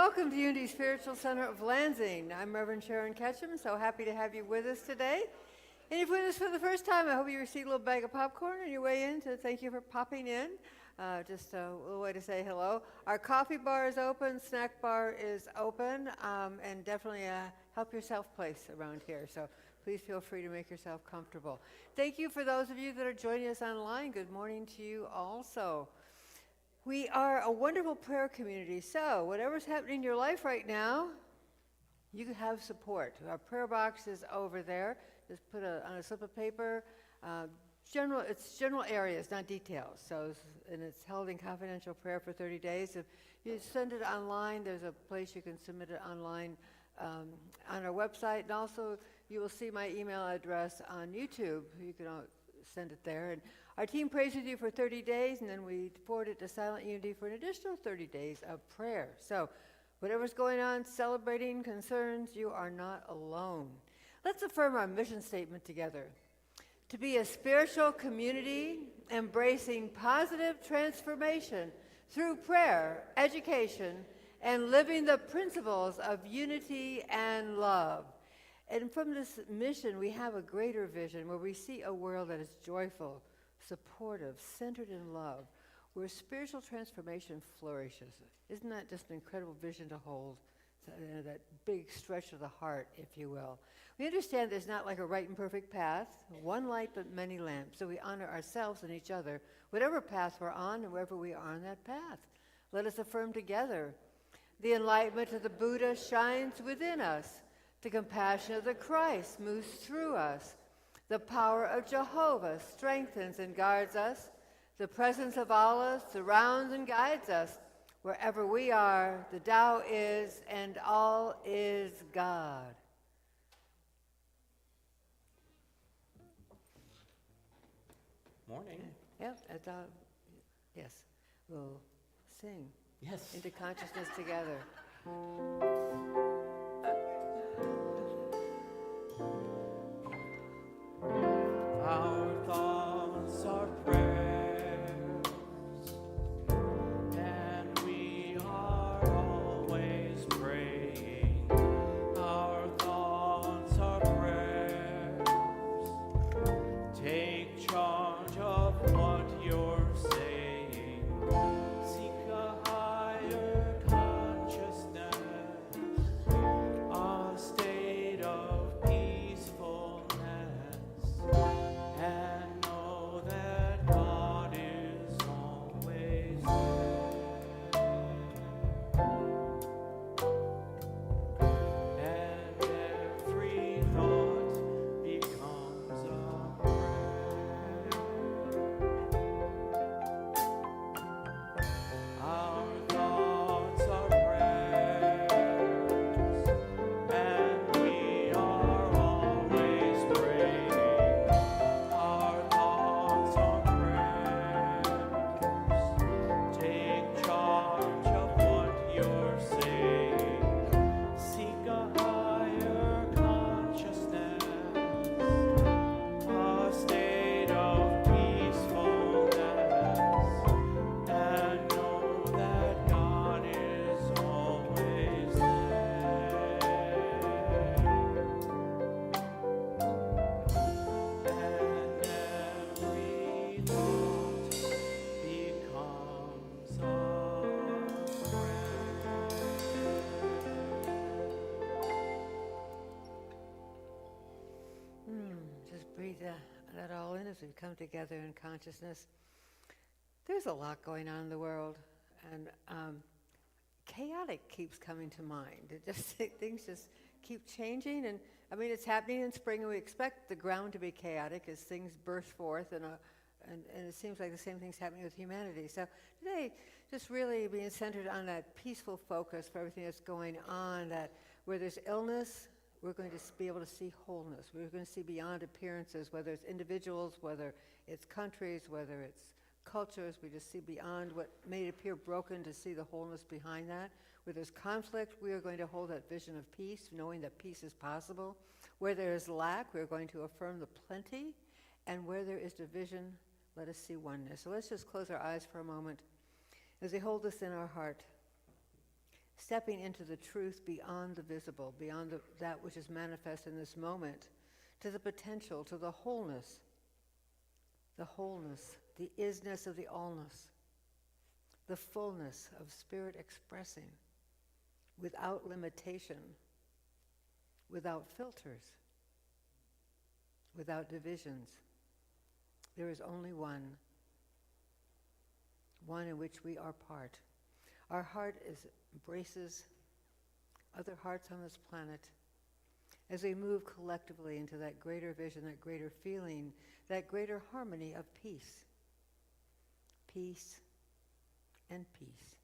Welcome to Unity Spiritual Center of Lansing. I'm Reverend Sharon Ketchum, so happy to have you with us today. And if you're with us for the first time, I hope you received a little bag of popcorn on your way in, so thank you for popping in. Just a little way to say hello. Our coffee bar is open, snack bar is open, and definitely a help yourself place around here. So please feel free to make yourself comfortable. Thank you for those of you that are joining us online. Good morning to you also. We are a wonderful prayer community, so whatever's happening in your life right now, you have support. Our prayer box is over there. Just put on a slip of paper. It's general areas, not details. And it's held in confidential prayer for 30 days. If you send it online, there's a place you can submit it online on our website. And also, you will see my email address on YouTube. You can send it there. And our team prays with you for 30 days, and then we forward it to Silent Unity for an additional 30 days of prayer. So whatever's going on, celebrating concerns, you are not alone. Let's affirm our mission statement together. To be a spiritual community embracing positive transformation through prayer, education, and living the principles of unity and love. And from this mission, we have a greater vision where we see a world that is joyful, supportive, centered in love, where spiritual transformation flourishes. Isn't that just an incredible vision to hold? That big stretch of the heart, if you will. We understand there's not like a right and perfect path, one light but many lamps. So we honor ourselves and each other, whatever path we're on and wherever we are on that path. Let us affirm together. The enlightenment of the Buddha shines within us. The compassion of the Christ moves through us. The power of Jehovah strengthens and guards us. The presence of Allah surrounds and guides us. Wherever we are, the Tao is, and all is God. Morning. Yep, yes, we'll sing. Yes. Into consciousness together. Our thoughts are prayers, and we are always praying. Our thoughts are prayers. Take charge of what you're saying. Seek a higher consciousness, a state of peacefulness. And know that God is always there. And every thought becomes a prayer. Our thoughts are prayers, and we are always praying. Our thoughts are prayers. Take charge of what you're saying. Seek a higher consciousness, a state of peacefulness, and know that God is always there. And every thought becomes a prayer. Just breathe that all in as we come together in consciousness. There's a lot going on in the world, and chaotic keeps coming to mind. Things just keep changing, and I mean it's happening in spring, and we expect the ground to be chaotic as things burst forth, and it seems like the same thing's happening with humanity. So today, just really being centered on that peaceful focus for everything that's going on, that where there's illness, we're going to be able to see wholeness. We're going to see beyond appearances, whether it's individuals, whether it's countries, whether it's cultures. We just see beyond what may appear broken to see the wholeness behind that. Where there's conflict, we are going to hold that vision of peace, knowing that peace is possible. Where there is lack, we're going to affirm the plenty. And where there is division, let us see oneness. So let's just close our eyes for a moment as we hold this in our heart. stepping into the truth beyond the visible, beyond that which is manifest in this moment, to the potential, to the wholeness, the isness of the allness, the fullness of spirit expressing without limitation, without filters, without divisions. There is only one in which we are part. Our heart embraces other hearts on this planet as we move collectively into that greater vision, that greater feeling, that greater harmony of peace. Peace and peace.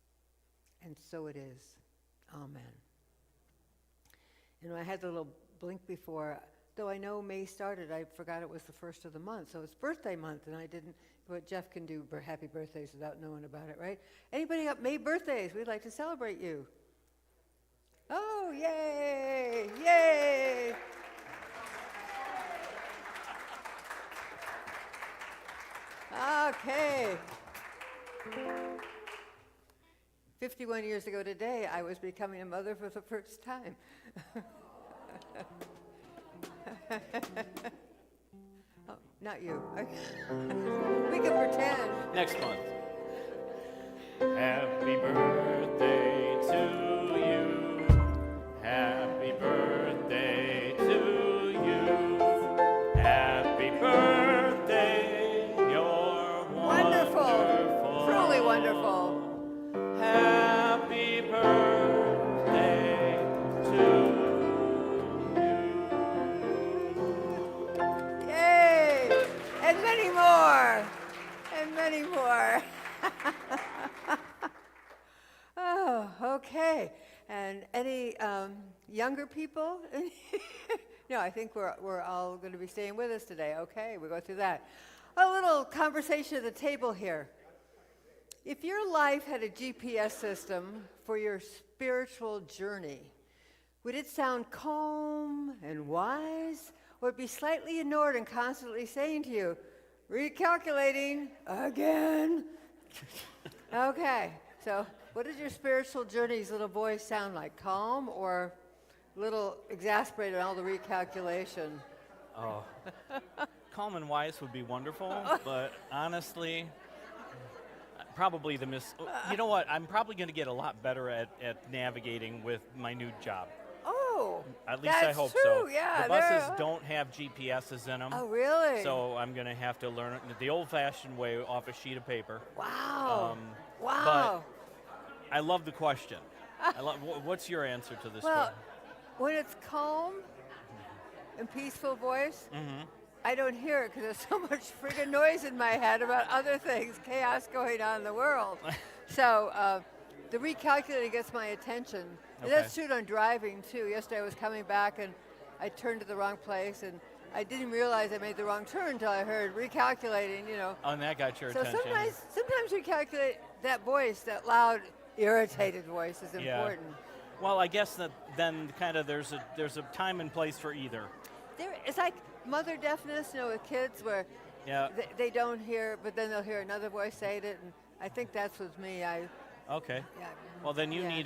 And so it is. Amen. I had the little blink before. Though I know May started, I forgot it was the first of the month. So it's birthday month, and I didn't, what Jeff can do, happy birthdays without knowing about it, right? Anybody got May birthdays? We'd like to celebrate you. Oh, yay, yay. Okay. 51 years ago today, I was becoming a mother for the first time. Oh, not you. We can pretend. Next month. Happy birthday to you. Happy birthday to you. Happy birthday, you're wonderful. Truly wonderful. Happy birthday to you. Yay! And many more. And many more. Oh, okay. And any younger people? No, I think we're all going to be staying with us today. Okay, we'll go through that. A little conversation at the table here. If your life had a GPS system for your spiritual journey, would it sound calm and wise, or be slightly ignored and constantly saying to you, recalculating again? Okay, so what does your spiritual journey's little voice sound like? Calm or a little exasperated on all the recalculation? Oh, calm and wise would be wonderful, but honestly, probably you know what? I'm probably going to get a lot better at navigating with my new job. Oh, At least I hope true. so. Yeah, the buses don't have GPSs in them. Oh, really? So I'm going to have to learn it the old-fashioned way off a sheet of paper. Wow. But I love the question. What's your answer to this Well, one? when it's calm and peaceful voice, I don't hear it because there's so much friggin' noise in my head about other things, chaos going on in the world. So the recalculating gets my attention. And that's true on driving, too. Yesterday I was coming back and I turned to the wrong place, and I didn't realize I made the wrong turn until I heard recalculating, Oh, and that got your So attention. sometimes recalculate that voice, that loud, irritated voice is important. Well, I guess that then kind of there's a time and place for either. It's like mother deafness, with kids where they don't hear, but then they'll hear another voice say it, and I think that's with me. Okay. Yeah. Well, then you need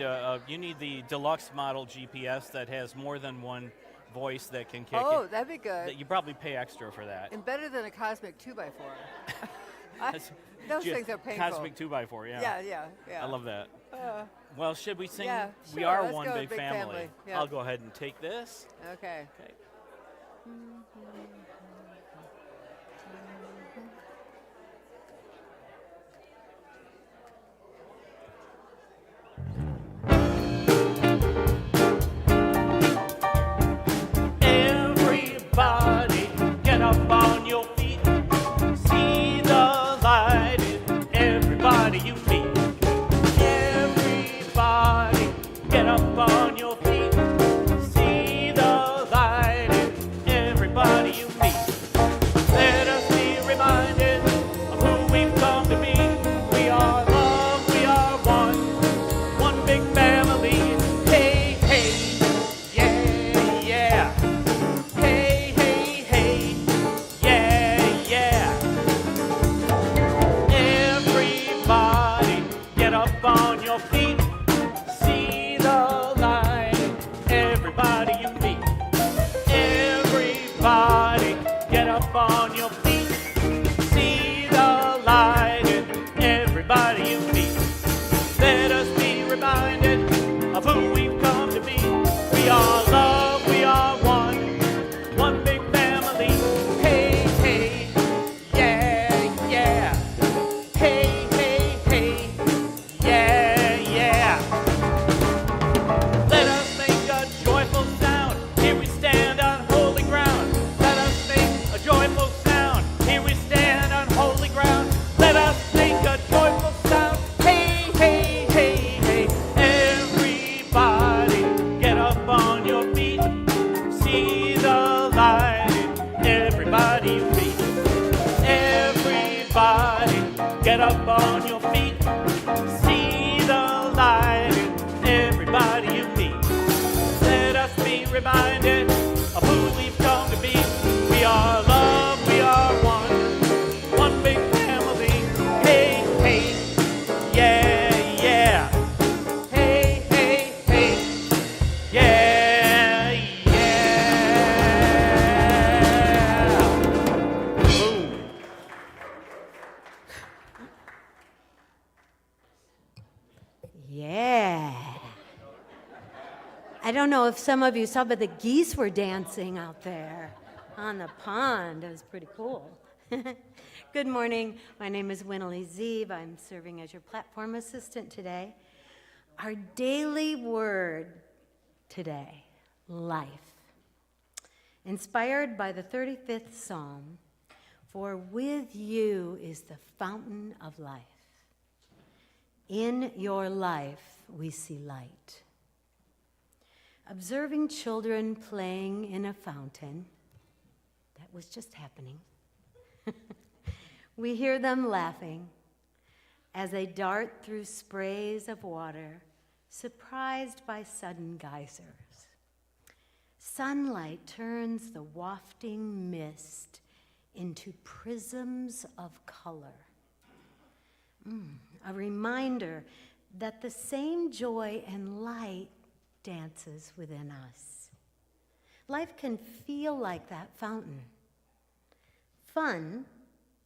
the deluxe model GPS that has more than one voice that can kick Oh, it. that'd be good. You probably pay extra for that. And better than a cosmic 2x4. Those things are painful. Cosmic 2x4, yeah. Yeah. I love that. Well, should we sing? Yeah, We sure, are let's one go big big family. family, yeah. I'll go ahead and take this. Okay. Okay. Everybody, get up on your feet. See the light in everybody you meet. Everybody, get up on your feet. See the light in everybody you meet. Get up on your feet, see the light in everybody you meet. Let us be reminded of who we've come to be. We are love, we are one big family. Hey, hey, yeah, yeah. Hey, hey, hey, yeah, yeah. Boom. Yeah. I don't know if some of you saw, but the geese were dancing out there on the pond. It was pretty cool. Good morning. My name is Winalee Zeeb. I'm serving as your platform assistant today. Our daily word today, life. Inspired by the 35th Psalm, for with you is the fountain of life. In your life we see light. Observing children playing in a fountain, that was just happening. We hear them laughing as they dart through sprays of water, surprised by sudden geysers. Sunlight turns the wafting mist into prisms of color. A reminder that the same joy and light dances within us. Life can feel like that fountain. Fun,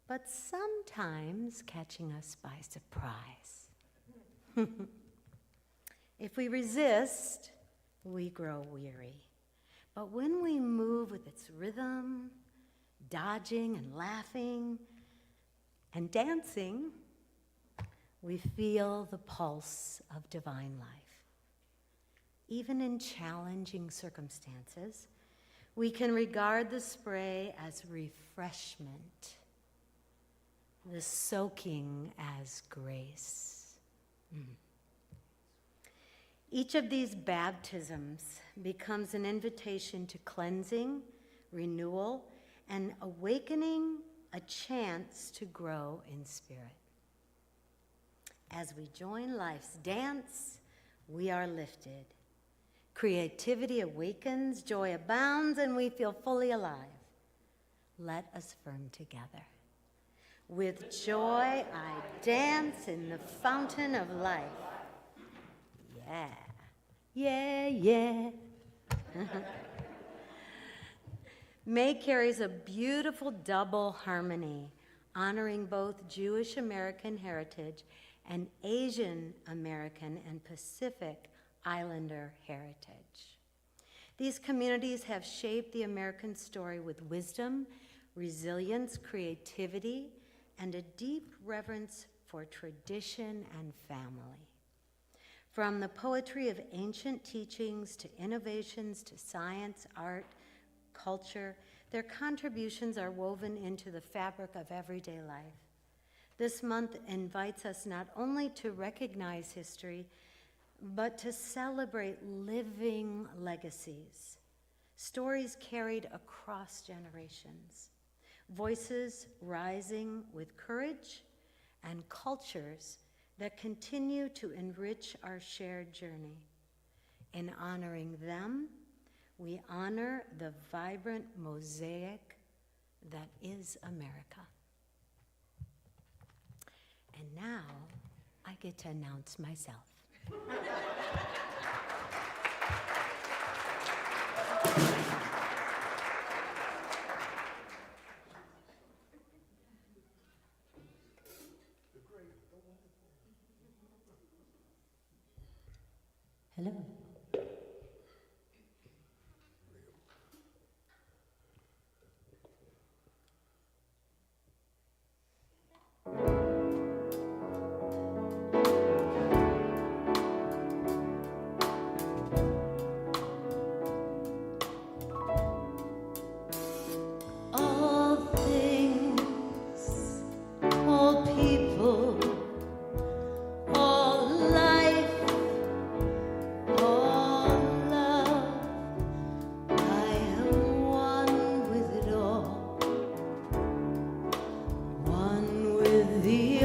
but sometimes catching us by surprise. If we resist, we grow weary. But when we move with its rhythm, dodging and laughing and dancing, we feel the pulse of divine life. Even in challenging circumstances, we can regard the spray as refreshment, the soaking as grace. Each of these baptisms becomes an invitation to cleansing, renewal, and awakening, a chance to grow in spirit. As we join life's dance, we are lifted. Creativity awakens, joy abounds, and we feel fully alive. Let us affirm together. With joy, I dance in the fountain of life. Yeah, yeah, yeah. May carries a beautiful double harmony, honoring both Jewish American heritage and Asian American and Pacific Islander heritage. These communities have shaped the American story with wisdom, resilience, creativity, and a deep reverence for tradition and family. From the poetry of ancient teachings to innovations to science, art, culture, their contributions are woven into the fabric of everyday life. This month invites us not only to recognize history, but to celebrate living legacies, stories carried across generations, voices rising with courage, and cultures that continue to enrich our shared journey. In honoring them, we honor the vibrant mosaic that is America. And now, I get to announce myself. Hello. The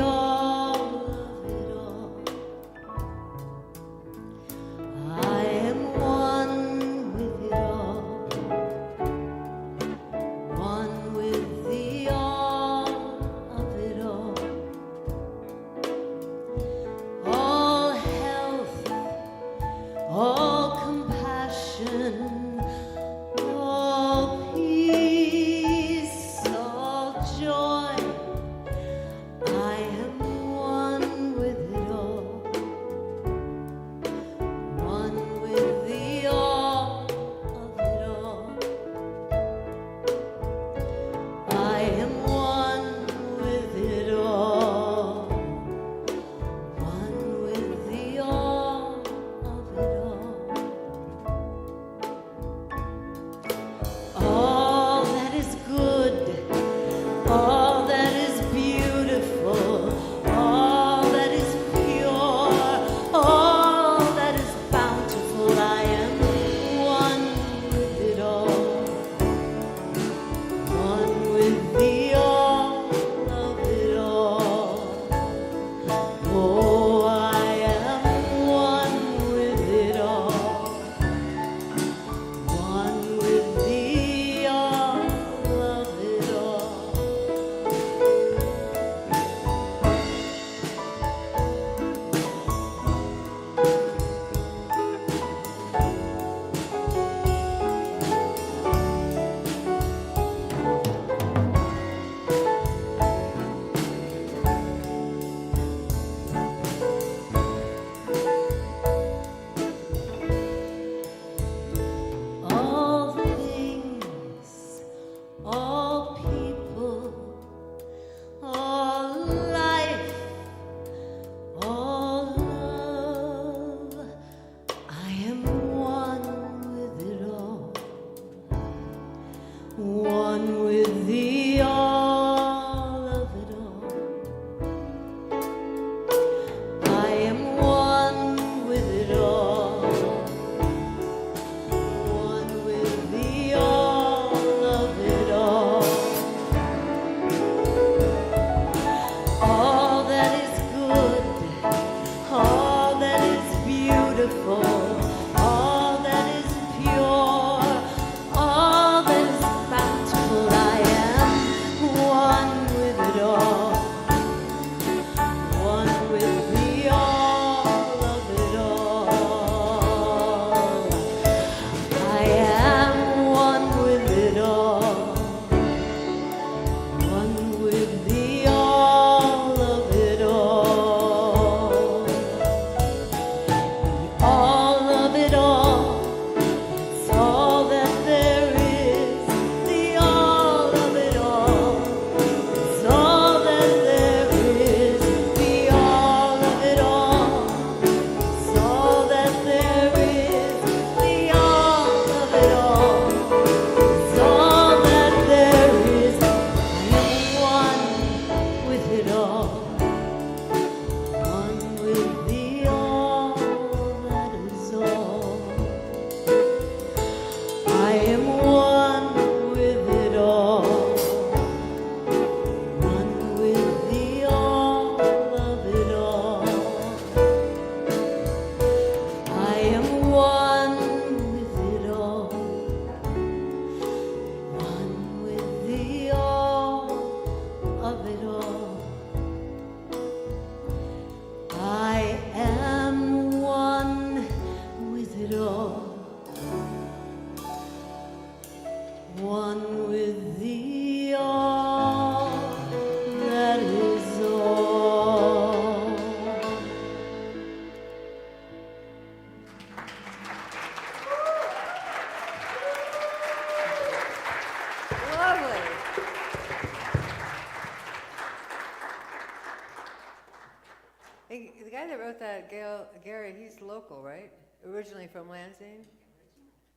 Hey, the guy that wrote that, Gary, he's local, right? Originally from Lansing?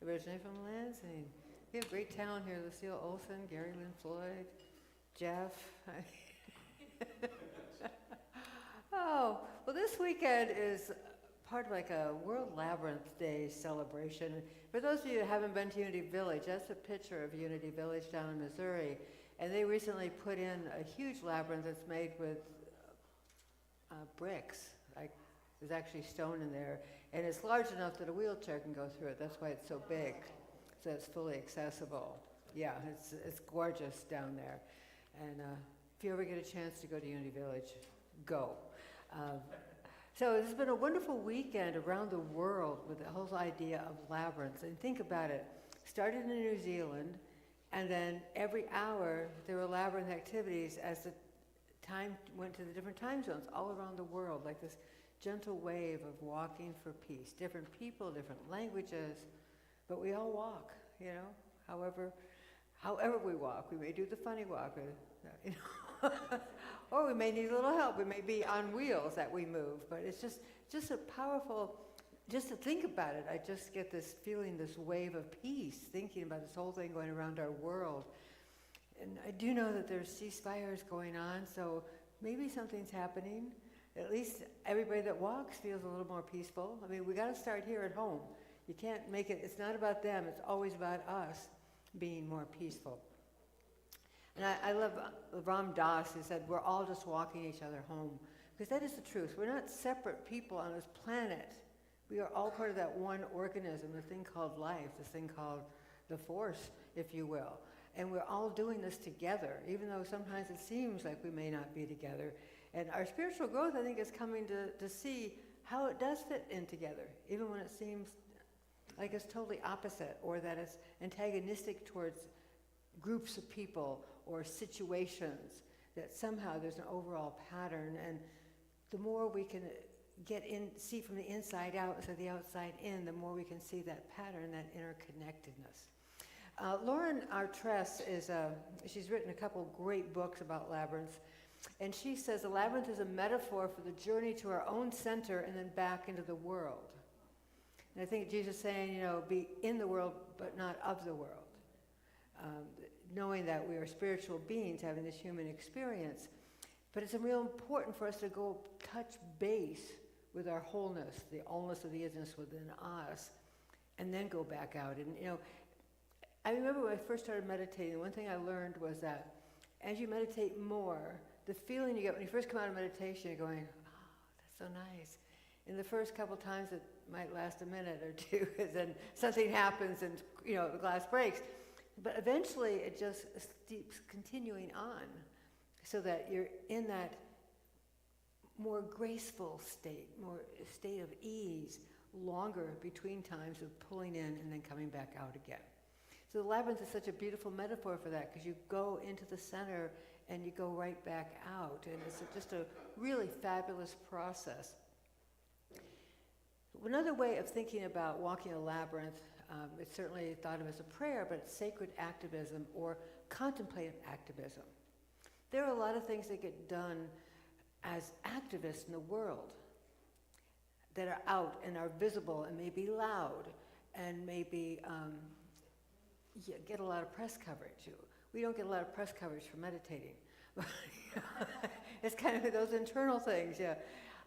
Originally from Lansing. We have great talent here. Lucille Olson, Gary Lynn Floyd, Jeff. Oh, well, this weekend is part of like a World Labyrinth Day celebration. For those of you who haven't been to Unity Village, that's a picture of Unity Village down in Missouri. And they recently put in a huge labyrinth that's made with bricks. Like, there's actually stone in there. And it's large enough that a wheelchair can go through it. That's why it's so big, so it's fully accessible. Yeah, it's gorgeous down there. And if you ever get a chance to go to Unity Village, go. So it's been a wonderful weekend around the world with the whole idea of labyrinths. And think about it. Started in New Zealand, and then every hour there were labyrinth activities as the time went to the different time zones all around the world, like this gentle wave of walking for peace. Different people, different languages, but we all walk, you know, however we walk. We may do the funny walk, you know, or we may need a little help. We may be on wheels that we move, but it's just a powerful, just to think about it, I just get this feeling, this wave of peace, thinking about this whole thing going around our world. And I do know that there's ceasefires going on, so maybe something's happening. At least everybody that walks feels a little more peaceful. I mean, we got to start here at home. You can't make it, it's not about them, it's always about us being more peaceful. And I love Ram Dass, who said, we're all just walking each other home. Because that is the truth. We're not separate people on this planet. We are all part of that one organism, the thing called life, this thing called the force, if you will. And we're all doing this together, even though sometimes it seems like we may not be together. And our spiritual growth, I think, is coming to see how it does fit in together, even when it seems like it's totally opposite, or that it's antagonistic towards groups of people or situations, that somehow there's an overall pattern. And the more we can see from the inside out instead of the outside in, the more we can see that pattern, that interconnectedness. Lauren Artress she's written a couple great books about labyrinths, and she says a labyrinth is a metaphor for the journey to our own center and then back into the world. And I think Jesus is saying, you know, be in the world but not of the world. Knowing that we are spiritual beings having this human experience. But it's real important for us to go touch base with our wholeness, the allness of the isness within us, and then go back out. And, you know, I remember when I first started meditating, one thing I learned was that as you meditate more, the feeling you get when you first come out of meditation, you're going, oh, that's so nice. And the first couple times it might last a minute or two, and then something happens and, you know, the glass breaks. But eventually it just keeps continuing on so that you're in that more graceful state, more state of ease, longer between times of pulling in and then coming back out again. So the labyrinth is such a beautiful metaphor for that, because you go into the center and you go right back out. And it's just a really fabulous process. Another way of thinking about walking a labyrinth, it's certainly thought of as a prayer, but it's sacred activism or contemplative activism. There are a lot of things that get done as activists in the world that are out and are visible and may be loud and maybe get a lot of press coverage. We don't get a lot of press coverage for meditating. It's kind of those internal things, yeah.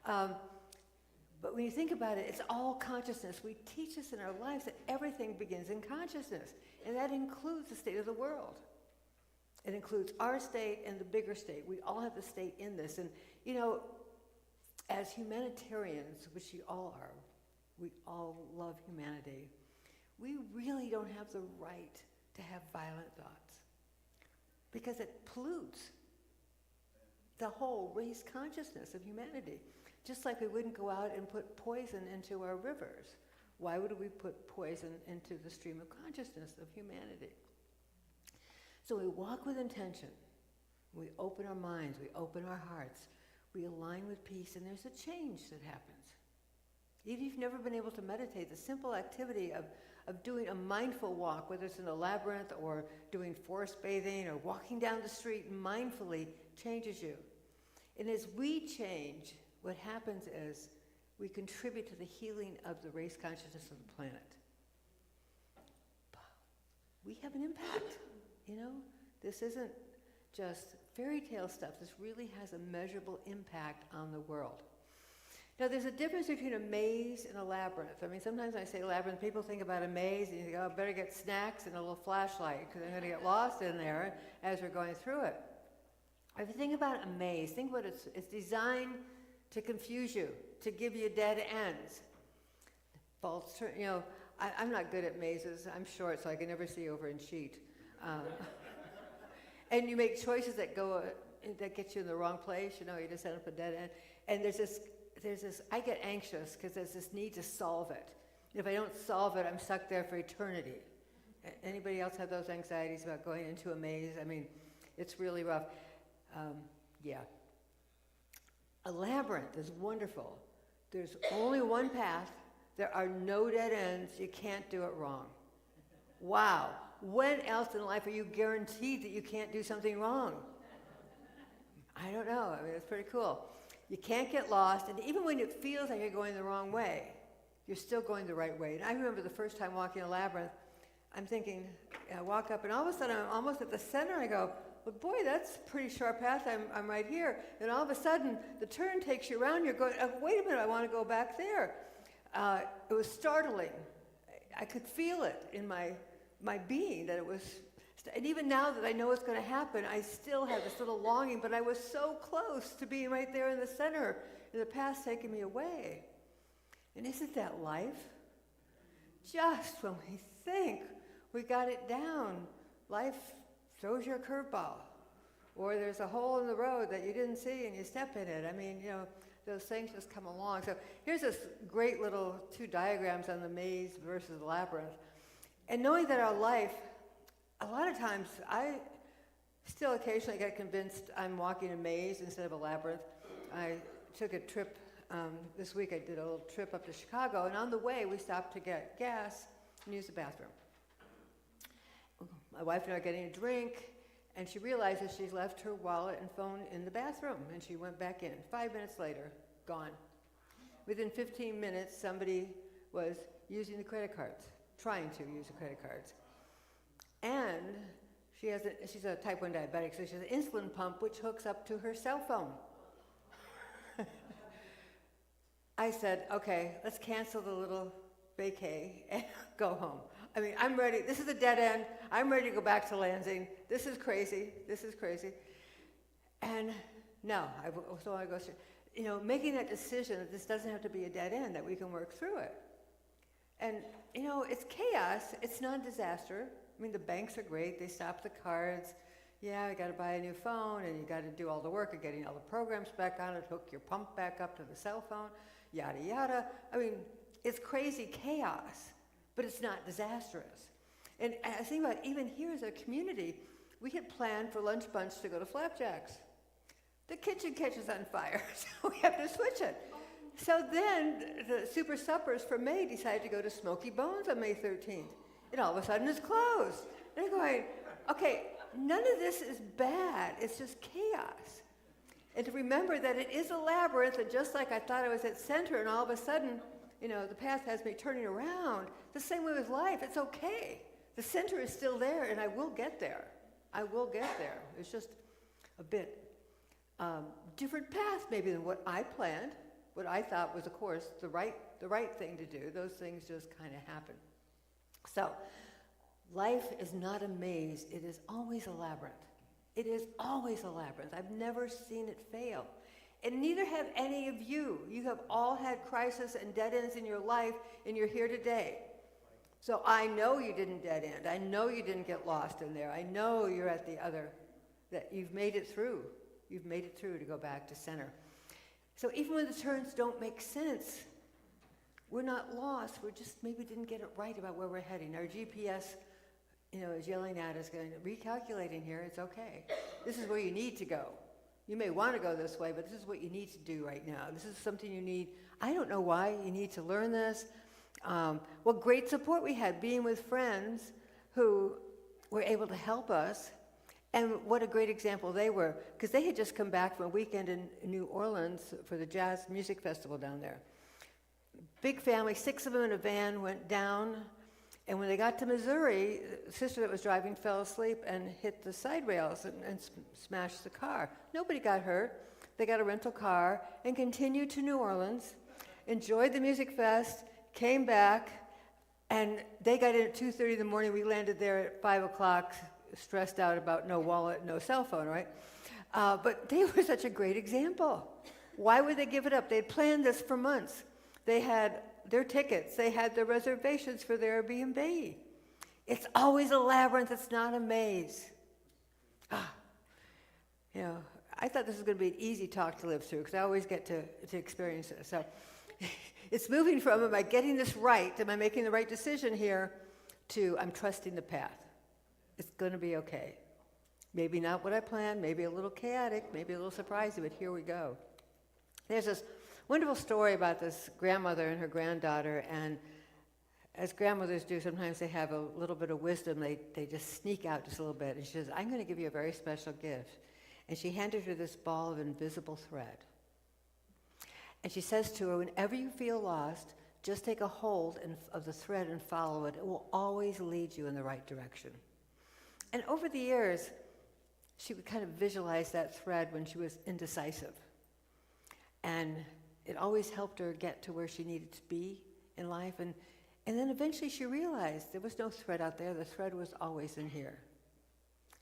But when you think about it, it's all consciousness. We teach us in our lives that everything begins in consciousness, and that includes the state of the world. It includes our state and the bigger state. We all have the state in this. And, you know, as humanitarians, which you all are, we all love humanity, we really don't have the right to have violent thoughts because it pollutes the whole race consciousness of humanity. Just like we wouldn't go out and put poison into our rivers. Why would we put poison into the stream of consciousness of humanity? So we walk with intention. We open our minds. We open our hearts. We align with peace, and there's a change that happens. Even if you've never been able to meditate, the simple activity of doing a mindful walk, whether it's in a labyrinth or doing forest bathing or walking down the street mindfully, changes you. And as we change, what happens is we contribute to the healing of the race consciousness of the planet. We have an impact, you know? This isn't just fairy tale stuff. This really has a measurable impact on the world. Now, there's a difference between a maze and a labyrinth. I mean, sometimes I say labyrinth, people think about a maze, and you think, oh, I better get snacks and a little flashlight, because I'm going to get lost in there as we're going through it. If you think about a maze, think about it, it's designed to confuse you, to give you dead ends. False turn, you know, I'm not good at mazes. I'm short, so I can never see over in sheet. And you make choices that get you in the wrong place. You know, you just end up a dead end. And there's this. I get anxious because there's this need to solve it. If I don't solve it, I'm stuck there for eternity. Anybody else have those anxieties about going into a maze? I mean, it's really rough. Yeah. A labyrinth is wonderful. There's only one path. There are no dead ends. You can't do it wrong. Wow. When else in life are you guaranteed that you can't do something wrong? I don't know. I mean, it's pretty cool. You can't get lost, and even when it feels like you're going the wrong way, you're still going the right way. And I remember the first time walking a labyrinth, I'm thinking, I walk up, and all of a sudden I'm almost at the center. I go, well, boy, that's a pretty short path. I'm right here. And all of a sudden, the turn takes you around. You're going, oh, wait a minute, I want to go back there. It was startling. I could feel it in my being that it was. And even now that I know what's going to happen, I still have this little longing, but I was so close to being right there in the center, and the past taking me away. And isn't that life? Just when we think we got it down, life throws you a curveball. Or there's a hole in the road that you didn't see and you step in it. I mean, you know, those things just come along. So here's this great little 2 diagrams on the maze versus the labyrinth. And knowing that our life, a lot of times, I still occasionally get convinced I'm walking a maze instead of a labyrinth. I took a trip this week. I did a little trip up to Chicago, and on the way, we stopped to get gas and use the bathroom. My wife and I are getting a drink, and she realizes she's left her wallet and phone in the bathroom, and she went back in. 5 minutes later, gone. Within 15 minutes, somebody was using the credit cards, trying to use the credit cards. And she's a type 1 diabetic, so she has an insulin pump which hooks up to her cell phone. I said, okay, let's cancel the little vacay and go home. I mean, I'm ready. This is a dead end. I'm ready to go back to Lansing. This is crazy. This is crazy. And no, so I go through, you know, making that decision that this doesn't have to be a dead end, that we can work through it. And, you know, it's chaos. It's not a disaster. I mean, the banks are great. They stop the cards. Yeah, you got to buy a new phone, and you got to do all the work of getting all the programs back on it, hook your pump back up to the cell phone, yada, yada. I mean, it's crazy chaos, but it's not disastrous. And I think about even here as a community, we had planned for lunch bunch to go to Flapjacks. The kitchen catches on fire, so we have to switch it. So then the super suppers for May decided to go to Smoky Bones on May 13th. And all of a sudden it's closed. And I'm going, okay, none of this is bad. It's just chaos. And to remember that it is a labyrinth, and just like I thought I was at center, and all of a sudden, you know, the path has me turning around, the same way with life. It's okay. The center is still there, and I will get there. I will get there. It's just a bit different path maybe than what I planned, what I thought was, of course, the right thing to do. Those things just kind of happen. So, life is not a maze. It is always a labyrinth. It is always a labyrinth. I've never seen it fail. And neither have any of you. You have all had crisis and dead ends in your life, and you're here today. So I know you didn't dead end. I know you didn't get lost in there. I know you're at the other, that you've made it through. You've made it through to go back to center. So even when the turns don't make sense, we're not lost. We're just maybe didn't get it right about where we're heading. Our GPS, you know, is yelling at us, going, recalculating here. It's okay. This is where you need to go. You may want to go this way, but this is what you need to do right now. This is something you need. I don't know why you need to learn this. Well, great support we had, being with friends who were able to help us. And what a great example they were, because they had just come back from a weekend in New Orleans for the Jazz Music Festival down there. Big family, 6 of them in a van, went down, and when they got to Missouri, the sister that was driving fell asleep and hit the side rails and smashed the car. Nobody got hurt. They got a rental car and continued to New Orleans, enjoyed the music fest, came back, and they got in at 2:30 in the morning. We landed there at 5 o'clock, stressed out about no wallet, no cell phone, right? But they were such a great example. Why would they give it up? They had planned this for months. They had their tickets. They had their reservations for their Airbnb. It's always a labyrinth. It's not a maze. You know, I thought this was going to be an easy talk to live through because I always get to experience this. So it's moving from, am I getting this right? Am I making the right decision here? To, I'm trusting the path. It's going to be okay. Maybe not what I planned, maybe a little chaotic, maybe a little surprising, but here we go. There's this wonderful story about this grandmother and her granddaughter, and as grandmothers do, sometimes they have a little bit of wisdom. They just sneak out just a little bit, and she says, I'm going to give you a very special gift. And she handed her this ball of invisible thread. And she says to her, whenever you feel lost, just take a hold of the thread and follow it. It will always lead you in the right direction. And over the years, she would kind of visualize that thread when she was indecisive. And it always helped her get to where she needed to be in life. And then eventually she realized there was no thread out there. The thread was always in here.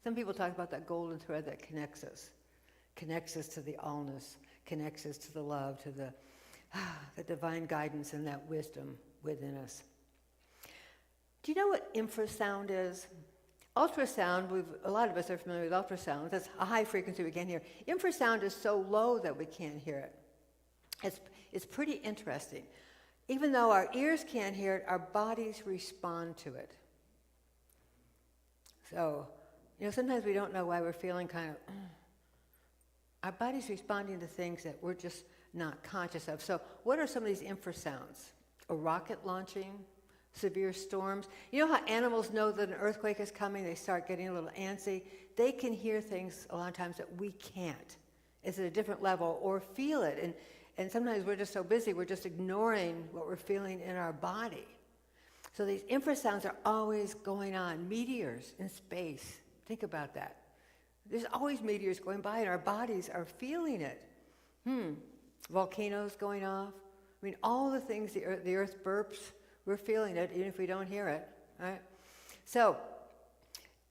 Some people talk about that golden thread that connects us to the allness, connects us to the love, to the divine guidance and that wisdom within us. Do you know what infrasound is? Ultrasound, a lot of us are familiar with ultrasound. That's a high frequency we can't hear. Infrasound is so low that we can't hear it. It's pretty interesting. Even though our ears can't hear it, our bodies respond to it. So, sometimes we don't know why we're feeling kind of, our body's responding to things that we're just not conscious of. So what are some of these infrasounds? A rocket launching, severe storms. You know how animals know that an earthquake is coming? They start getting a little antsy. They can hear things a lot of times that we can't. It's at a different level, or feel it. And sometimes we're just so busy, we're just ignoring what we're feeling in our body. So these infrasounds are always going on. Meteors in space. Think about that. There's always meteors going by, and our bodies are feeling it. Volcanoes going off. I mean, all the things the earth burps, we're feeling it, even if we don't hear it. Right? So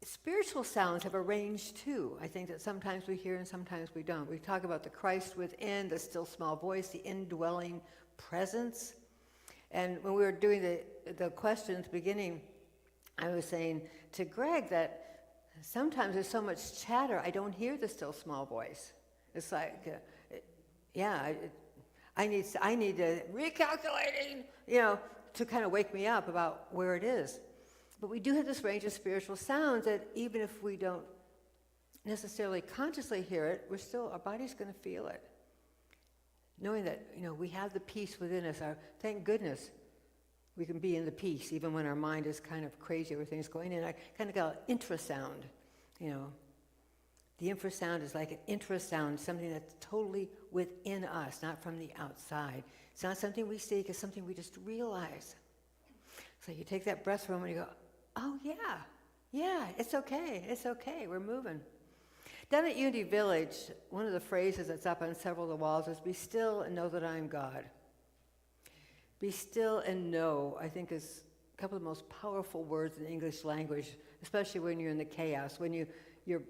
spiritual sounds have a range too. I think that sometimes we hear and sometimes we don't. We talk about the Christ within, the still small voice, the indwelling presence. And when we were doing the questions beginning, I was saying to Greg that sometimes there's so much chatter, I don't hear the still small voice. It's like, I need to recalculating, to kind of wake me up about where it is. But we do have this range of spiritual sounds that even if we don't necessarily consciously hear it, our body's going to feel it. Knowing that, we have the peace within us. Thank goodness we can be in the peace even when our mind is kind of crazy over things going in. I kind of got infrasound, The infrasound is like an intrasound, something that's totally within us, not from the outside. It's not something we seek, it's something we just realize. So you take that breath from and you go, oh yeah, it's okay, we're moving. Down at Unity Village, one of the phrases that's up on several of the walls is, be still and know that I am God. Be still and know, I think, is a couple of the most powerful words in the English language, especially when you're in the chaos, when you're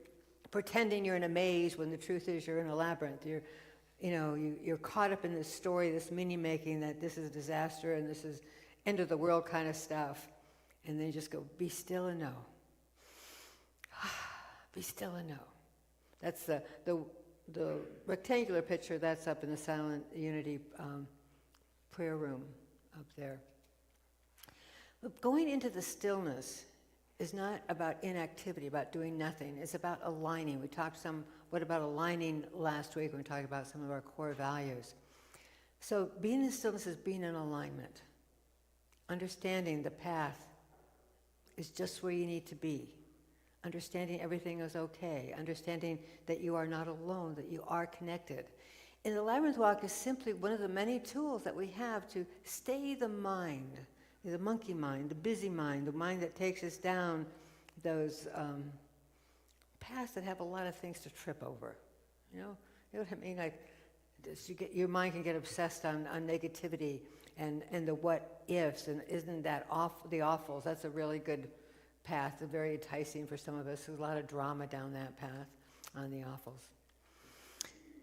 pretending you're in a maze when the truth is you're in a labyrinth. You're caught up in this story, this meaning-making that this is a disaster and this is end of the world kind of stuff. And then you just go, be still and know. Be still and know. That's the rectangular picture that's up in the Silent Unity prayer room up there. But going into the stillness is not about inactivity, about doing nothing. It's about aligning. We talked what about aligning last week when we talked about some of our core values. So being in stillness is being in alignment. Understanding the path is just where you need to be. understanding everything is okay, understanding that you are not alone, that you are connected. And the Labyrinth Walk is simply one of the many tools that we have to stay the mind, the monkey mind, the busy mind, the mind that takes us down those paths that have a lot of things to trip over. You know what I mean? Like, your mind can get obsessed on negativity and the what ifs, and isn't that the awfuls? That's a really good path, very enticing for some of us. There's a lot of drama down that path on the awfuls.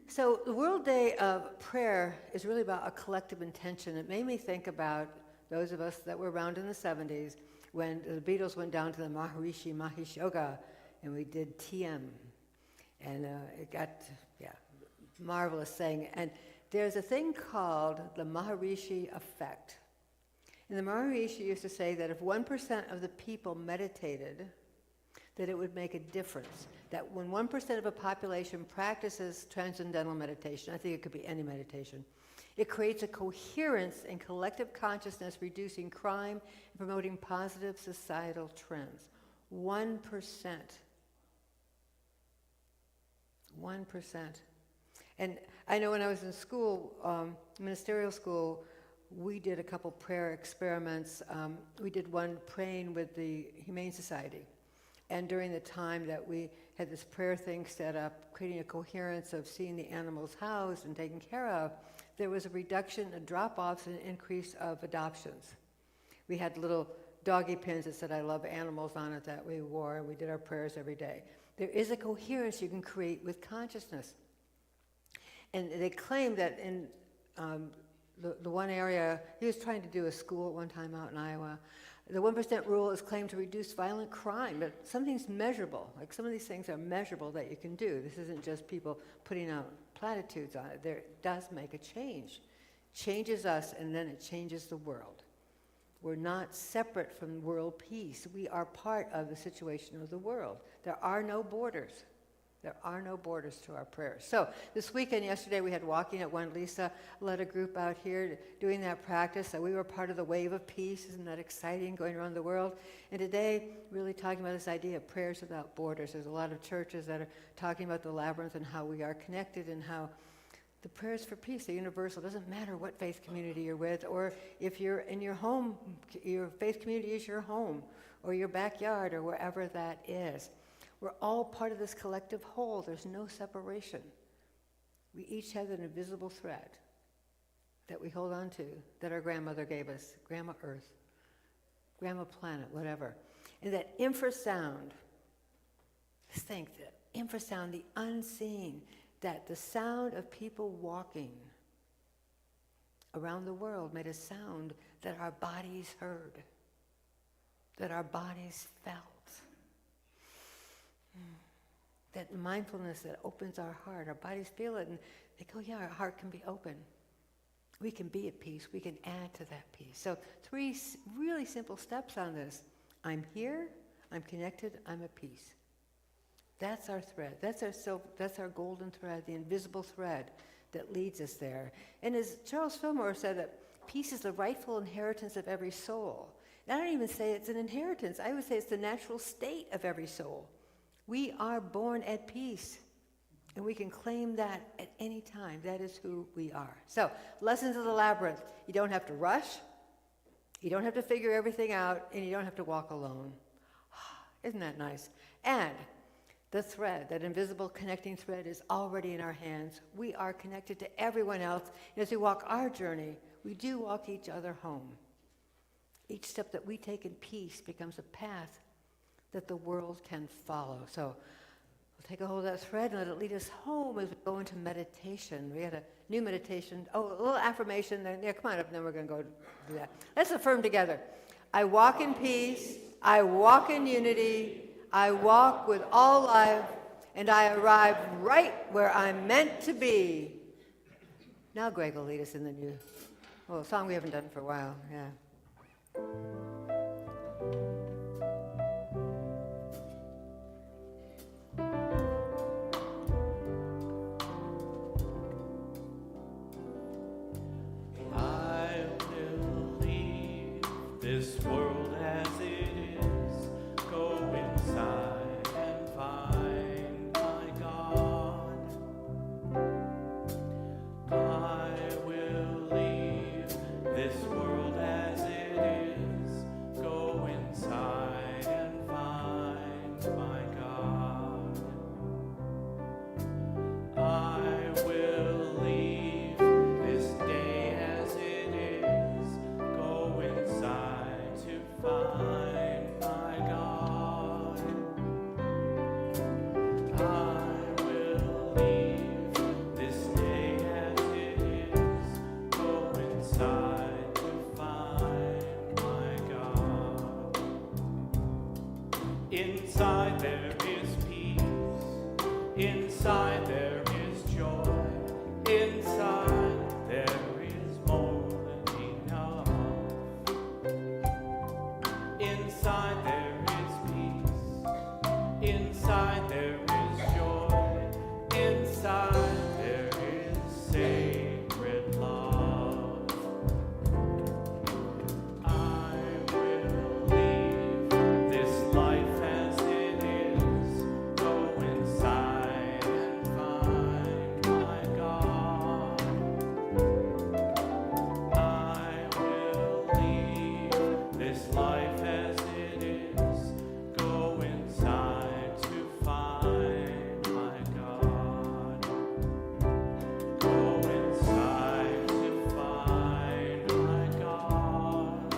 So the World Day of Prayer is really about a collective intention. It made me think about those of us that were around in the 70s when the Beatles went down to the Maharishi Mahesh Yoga and we did TM. And it got, marvelous thing. And there's a thing called the Maharishi effect. And the Maharishi used to say that if 1% of the people meditated, that it would make a difference. That when 1% of a population practices transcendental meditation, I think it could be any meditation, it creates a coherence in collective consciousness, reducing crime and promoting positive societal trends. 1%. 1%. And I know when I was in school, ministerial school, we did a couple prayer experiments. We did one praying with the Humane Society. And during the time that we had this prayer thing set up, creating a coherence of seeing the animals housed and taken care of, there was a reduction in drop-offs and an increase of adoptions. We had little doggy pins that said, "I love animals" on it that we wore, and we did our prayers every day. There is a coherence you can create with consciousness. And they claim that in the one area, he was trying to do a school at one time out in Iowa. The 1% rule is claimed to reduce violent crime, but something's measurable. Like some of these things are measurable that you can do. This isn't just people putting out platitudes on it. There does make a change. Changes us, and then it changes the world. We're not separate from world peace. We are part of the situation of the world. There are no borders. There are no borders to our prayers. So this weekend, yesterday, we had walking at one. Lisa led a group out here doing that practice. So we were part of the wave of peace. Isn't that exciting, going around the world? And today, really talking about this idea of prayers without borders. There's a lot of churches that are talking about the labyrinth and how we are connected and how the prayers for peace are universal. It doesn't matter what faith community you're with, or if you're in your home, your faith community is your home, or your backyard, or wherever that is. We're all part of this collective whole. There's no separation. We each have an invisible thread that we hold on to, that our grandmother gave us, Grandma Earth, Grandma Planet, whatever. And that infrasound, just think that infrasound, the unseen, that the sound of people walking around the world made a sound that our bodies heard, that our bodies felt. That mindfulness that opens our heart, our bodies feel it, and they go, yeah, our heart can be open. We can be at peace. We can add to that peace. So 3 really simple steps on this. I'm here, I'm connected, I'm at peace. That's our thread. That's our golden thread, the invisible thread that leads us there. And as Charles Fillmore said, that peace is the rightful inheritance of every soul. And I don't even say it's an inheritance. I would say it's the natural state of every soul. We are born at peace, and we can claim that at any time. That is who we are. So, lessons of the labyrinth. You don't have to rush. You don't have to figure everything out, and you don't have to walk alone. Isn't that nice? And the thread, that invisible connecting thread, is already in our hands. We are connected to everyone else. And as we walk our journey, we do walk each other home. Each step that we take in peace becomes a path that the world can follow. So we'll take a hold of that thread and let it lead us home as we go into meditation. We had a new meditation. Oh, a little affirmation. Yeah, come on up, and then we're going to go do that. Let's affirm together. I walk in peace. I walk in unity. I walk with all life, and I arrive right where I'm meant to be. Now Greg will lead us in the new, a song we haven't done for a while. Yeah. This world as it is, go inside Inside there is peace. Inside there is joy. Inside there is more than enough. Inside there is peace. Inside there is joy. Inside there is sacred love. I will leave this life as it is. Go inside and find my God. I will leave this life as it is. Go inside to find my God. Go inside to find my God.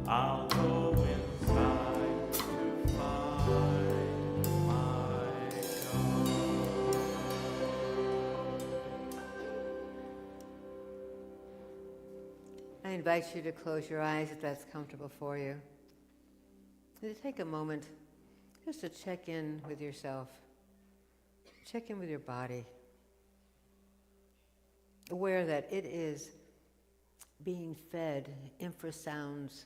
I'll go inside to find my God. I invite you to close your eyes if that's comfortable for you. And to take a moment just to check in with yourself. Check in with your body. Aware that it is being fed infrasounds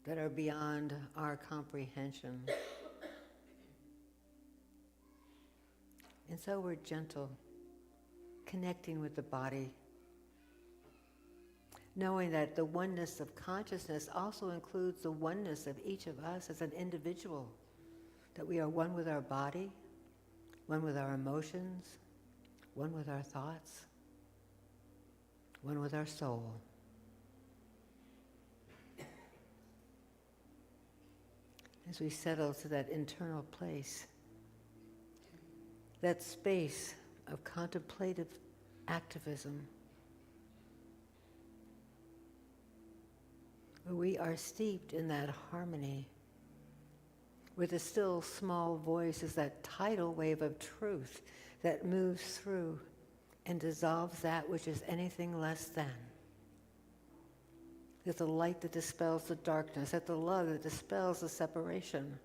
that are beyond our comprehension. And so we're gentle, connecting with the body, knowing that the oneness of consciousness also includes the oneness of each of us as an individual, that we are one with our body, one with our emotions, one with our thoughts, one with our soul. As we settle to that internal place, that space of contemplative activism, where we are steeped in that harmony, where the still small voice is that tidal wave of truth that moves through and dissolves that which is anything less than. That the light that dispels the darkness, that the love that dispels the separation,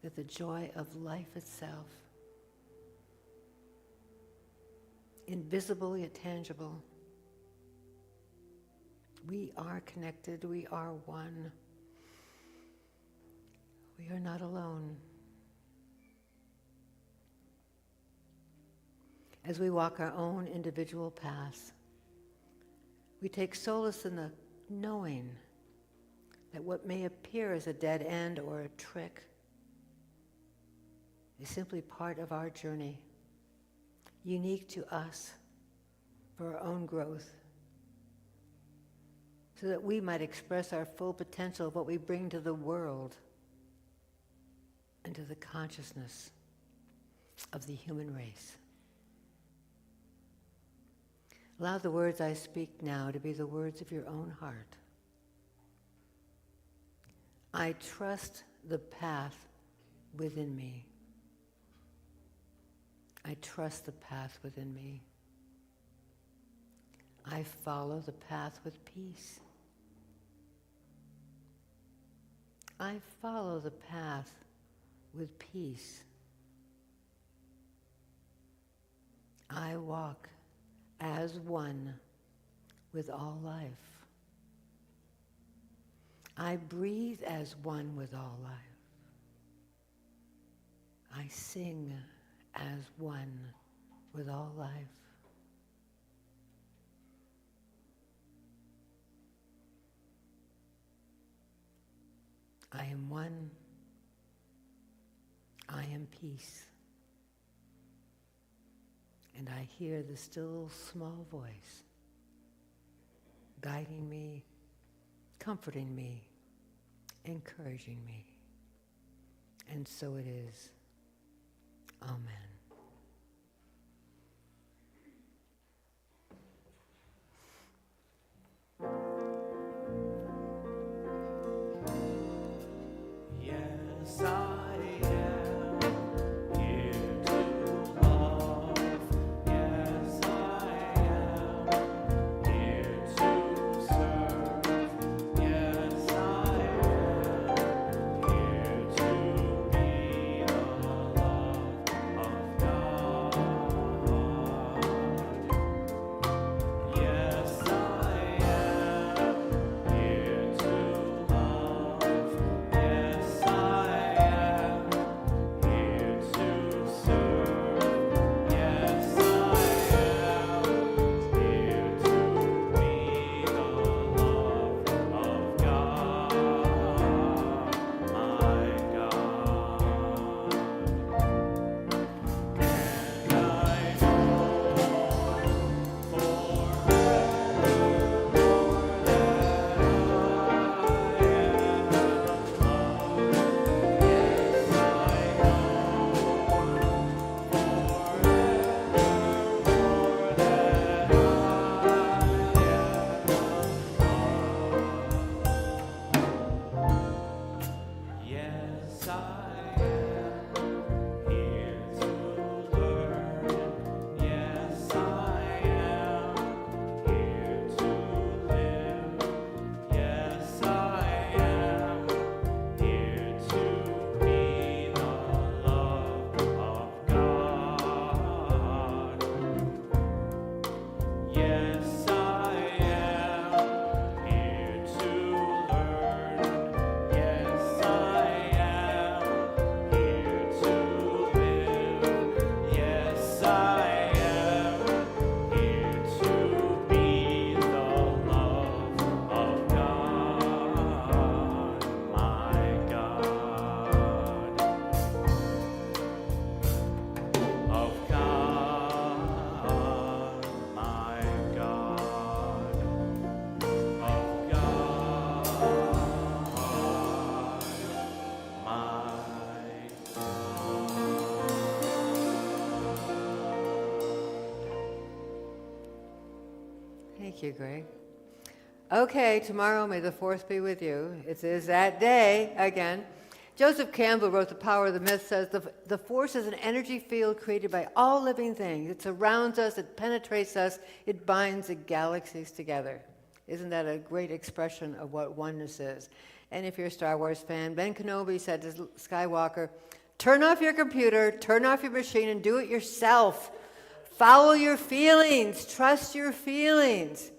that the joy of life itself, invisible yet tangible. We are connected, we are one. We are not alone. As we walk our own individual paths, we take solace in the knowing that what may appear as a dead end or a trick is simply part of our journey, unique to us for our own growth, so that we might express our full potential of what we bring to the world and to the consciousness of the human race. Allow the words I speak now to be the words of your own heart. I trust the path within me. I trust the path within me. I follow the path with peace. I follow the path with peace. I walk as one with all life. I breathe as one with all life. I sing as one with all life. I am one. I am peace. And I hear the still small voice guiding me, comforting me, encouraging me. And so it is. Amen. Yes, I am here to love. Yes, I am here to serve. Yes, I Thank you, Greg. Okay, tomorrow may the force be with you. It is that day again. Joseph Campbell wrote The Power of the Myth, says the force is an energy field created by all living things. It surrounds us, it penetrates us, it binds the galaxies together. Isn't that a great expression of what oneness is? And if you're a Star Wars fan, Ben Kenobi said to Skywalker, turn off your computer, turn off your machine, and do it yourself. Follow your feelings, trust your feelings.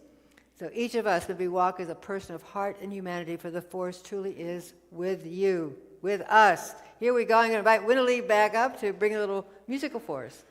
So each of us would be walk as a person of heart and humanity, for the force truly is with you, with us. Here we go. I'm going to invite Winalee back up to bring a little musical for us.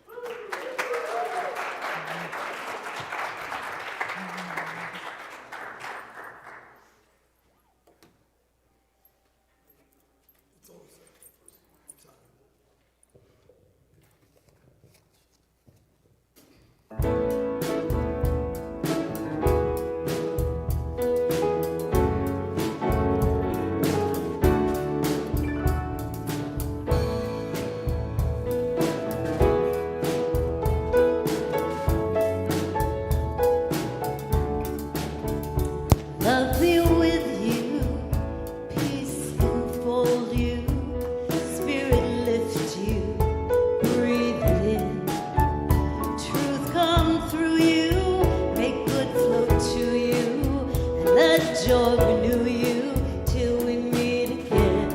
Love be with you, peace enfold you, spirit lift you, breathe it in. Truth come through you, make good flow to you, and let joy renew you till we meet again.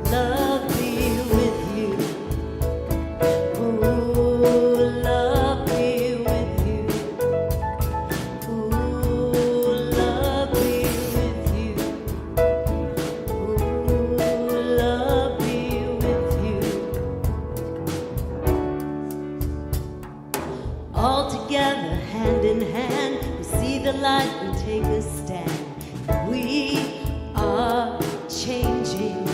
Love be with you. Ooh, love be with you. Ooh, love be with you. Ooh, love be with you. All together, hand in hand, we see the light, we take a stand. We are changing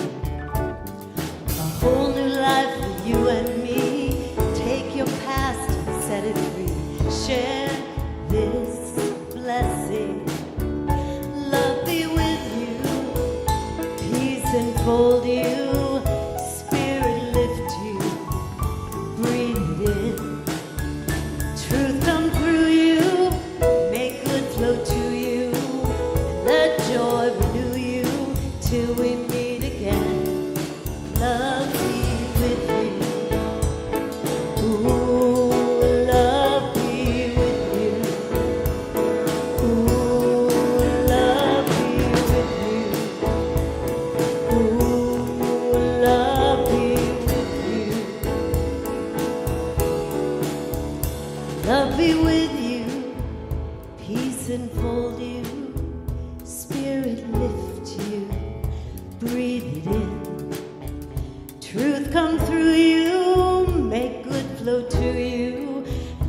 a whole new life for you and me. Take your past and set it free. Share this blessing. Love be with you. Peace enfold you. Spirit lift you. Breathe it in. Truth come through you. Make good flow to you. And let joy renew you till we meet again. Love be with you. Ooh, love be with you. Ooh, love be with you. Ooh, love be with you. Love be with you. Peace enfold you. Spirit lift you. Breathe it in. Truth come through you, make good flow to you.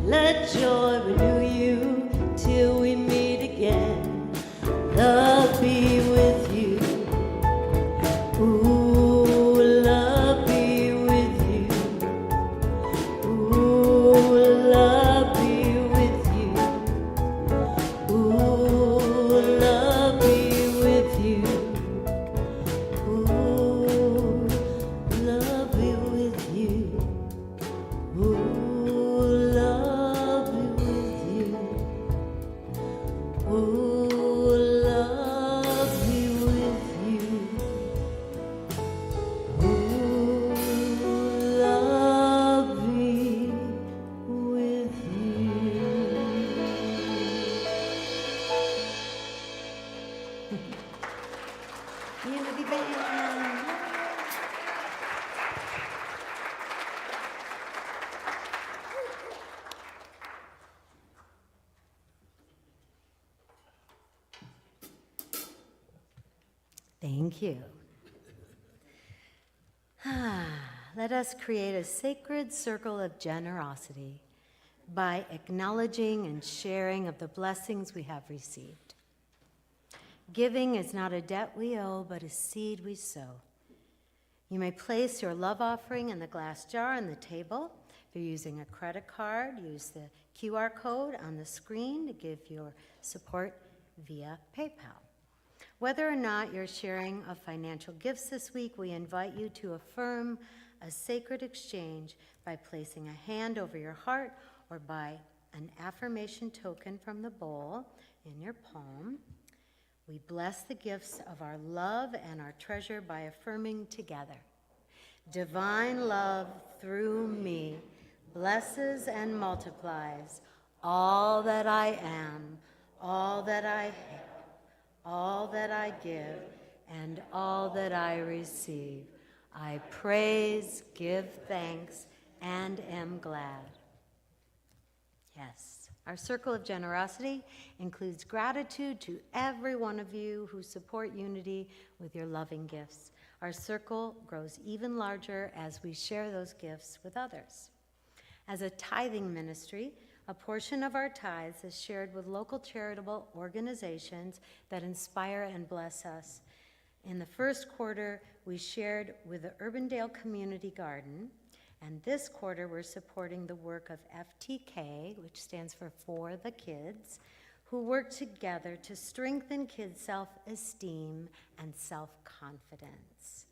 Let joy renew you till we meet again. Love be with you. Ooh, love be with you. Ooh, love be with you. Ooh, love be with you. Ooh, love be with you. Ooh, love be with you. Ooh, love be with you. Ooh, love be with you. Unity Band. Thank you. Let us create a sacred circle of generosity by acknowledging and sharing of the blessings we have received. Giving is not a debt we owe, but a seed we sow. You may place your love offering in the glass jar on the table. If you're using a credit card, use the QR code on the screen to give your support via PayPal. Whether or not you're sharing of financial gifts this week, we invite you to affirm a sacred exchange by placing a hand over your heart or by an affirmation token from the bowl in your palm. We bless the gifts of our love and our treasure by affirming together. Divine love through me blesses and multiplies all that I am, all that I have, all that I give, and all that I receive. I praise, give thanks, and am glad. Yes, our circle of generosity includes gratitude to every one of you who support Unity with your loving gifts. Our circle grows even larger as we share those gifts with others. As a tithing ministry, a portion of our tithes is shared with local charitable organizations that inspire and bless us. In the first quarter, we shared with the Urbandale Community Garden, and this quarter we're supporting the work of FTK, which stands for the Kids, who work together to strengthen kids' self-esteem and self-confidence.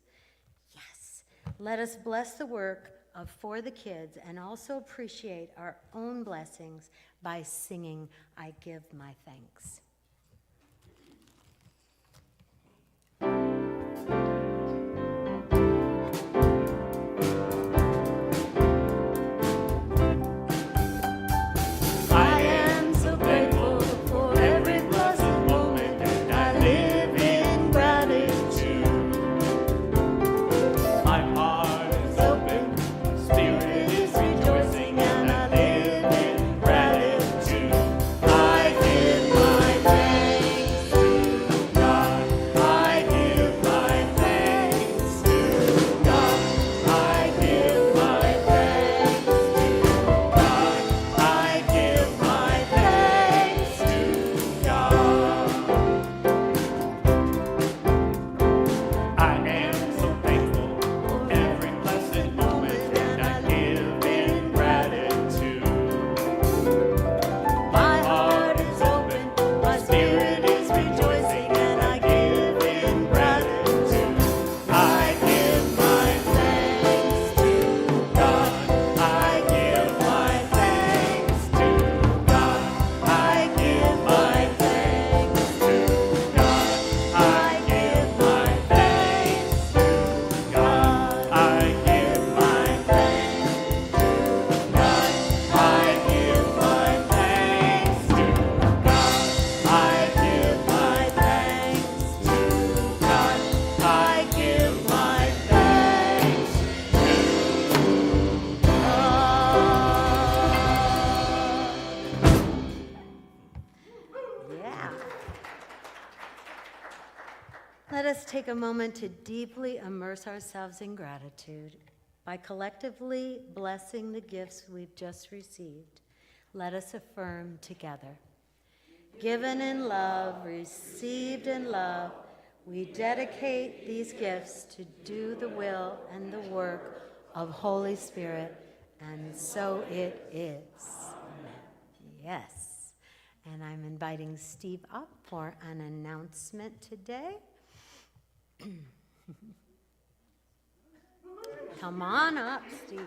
Yes, let us bless the work of For the Kids and also appreciate our own blessings by singing, I Give My Thanks. Let us take a moment to deeply immerse ourselves in gratitude by collectively blessing the gifts we've just received. Let us affirm together. Given in love, received in love, we dedicate these gifts to do the will and the work of Holy Spirit, and so it is. Amen. Yes. And I'm inviting Steve up for an announcement today. Come on up, Steve.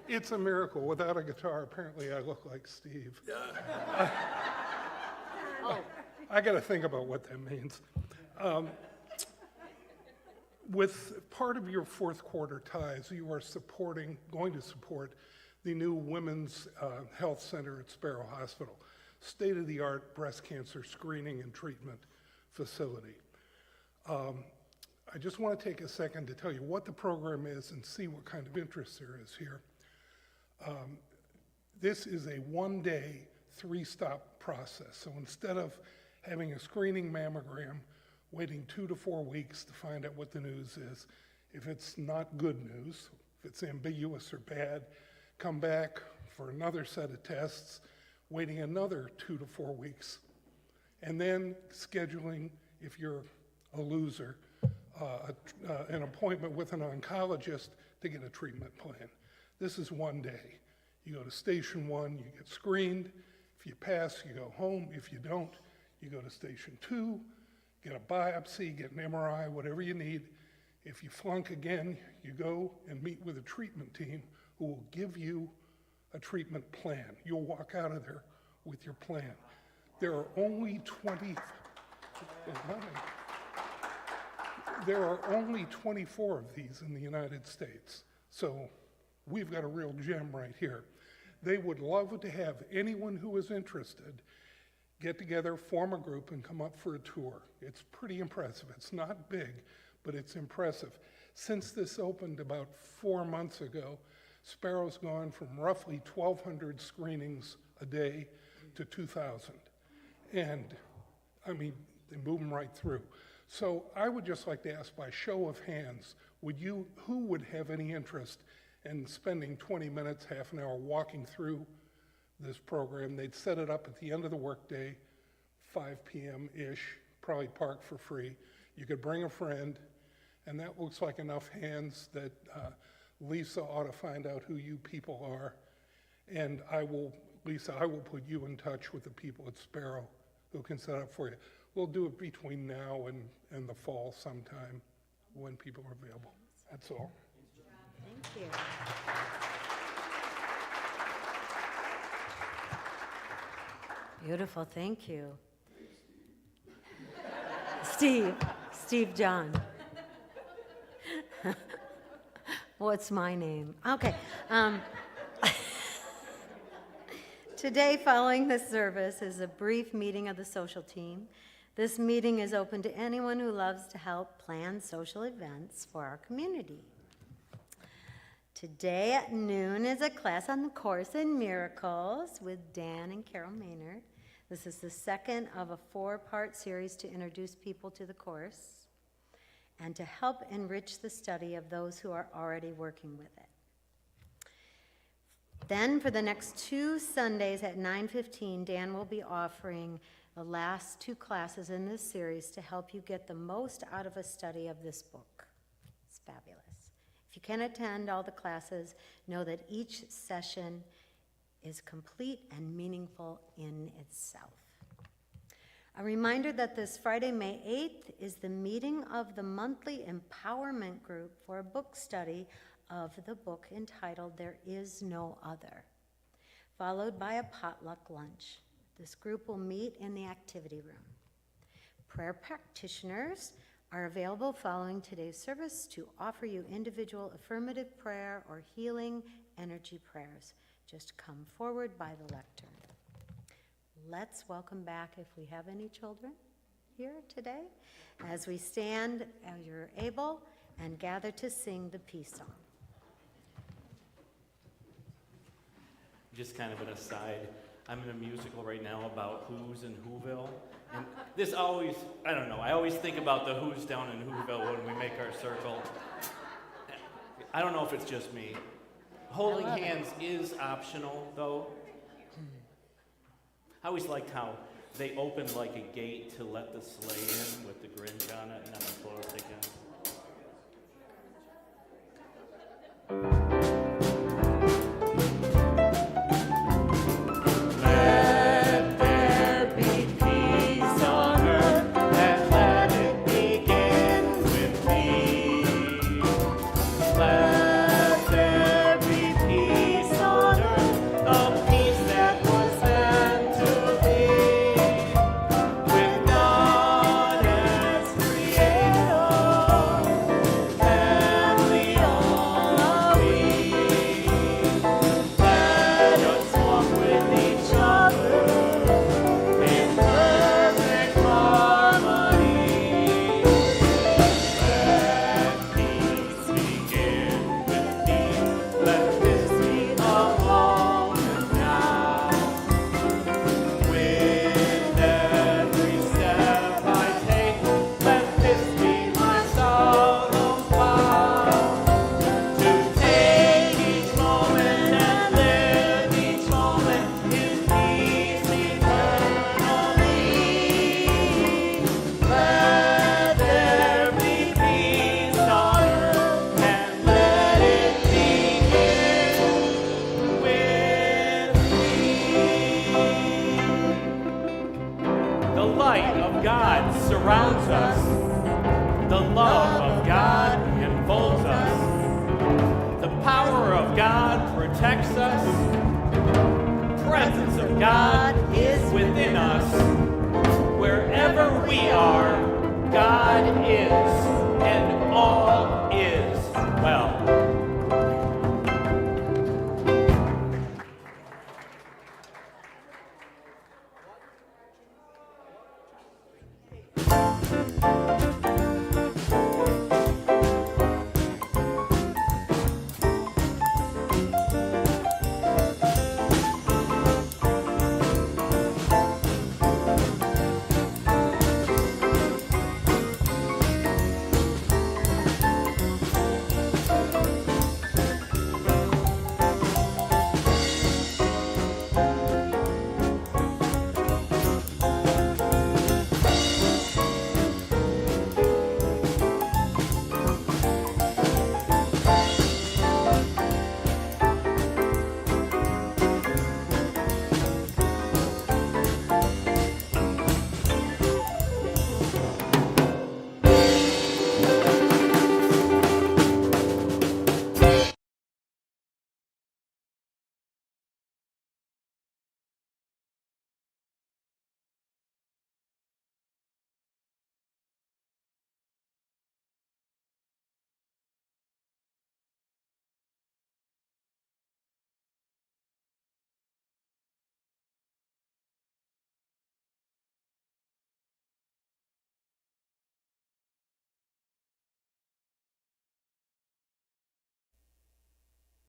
It's a miracle. Without a guitar, apparently I look like Steve. I got to think about what that means. With part of your fourth quarter tithes, you are going to support the new Women's Health Center at Sparrow Hospital, state-of-the-art breast cancer screening and treatment facility. I just want to take a second to tell you what the program is and see what kind of interest there is here. This is a one-day, three-stop process. So instead of having a screening mammogram, waiting 2 to 4 weeks to find out what the news is, if it's not good news, if it's ambiguous or bad, come back for another set of tests, waiting another 2 to 4 weeks, and then scheduling, if you're a loser, an appointment with an oncologist to get a treatment plan. This is one day. You go to station 1, you get screened. If you pass, you go home. If you don't, you go to station 2, get a biopsy, get an MRI, whatever you need, If you flunk again, you go and meet with a treatment team who will give you a treatment plan. You'll walk out of there with your plan. There are only 24 of these in the United States. So we've got a real gem right here. They would love to have anyone who is interested get together, form a group, and come up for a tour. It's pretty impressive. It's not big, but it's impressive. Since this opened about 4 months ago, Sparrow's gone from roughly 1,200 screenings a day to 2,000. And, I mean, they move them right through. So I would just like to ask, by show of hands, who would have any interest in spending 20 minutes, half an hour walking through this program? They'd set it up at the end of the workday, 5 p.m.-ish, probably park for free. You could bring a friend, and that looks like enough hands that Lisa ought to find out who you people are. And Lisa, I will put you in touch with the people at Sparrow who can set up for you. We'll do it between now and the fall sometime when people are available. That's all. Thank you. Beautiful, thank you. Steve John. What's my name? Okay. Today, following this service, is a brief meeting of the social team. This meeting is open to anyone who loves to help plan social events for our community. Today at noon is a class on the Course in Miracles with Dan and Carol Maynard. This is the second of a 4-part series to introduce people to the Course and to help enrich the study of those who are already working with it. Then for the next 2 Sundays at 9:15, Dan will be offering the last 2 classes in this series to help you get the most out of a study of this book. It's fabulous. If you can attend all the classes, know that each session is complete and meaningful in itself. A reminder that this Friday, May 8th, is the meeting of the monthly empowerment group for a book study of the book entitled There Is No Other, followed by a potluck lunch. This group will meet in the activity room. Prayer practitioners are available following today's service to offer you individual affirmative prayer or healing energy prayers. Just come forward by the lectern. Let's welcome back, if we have any children here today, as we stand as you're able and gather to sing the peace song. Just kind of an aside, I'm in a musical right now about Who's in Whoville. And this always, I don't know, I always think about the Who's down in Whoville when we make our circle. I don't know if it's just me. Holding hands is optional, though. I always liked how they opened like a gate to let the sleigh in with the Grinch on it, and then the closed again. light of God surrounds us. The love of God protects us. Presence of God is within us. Wherever we are, God is.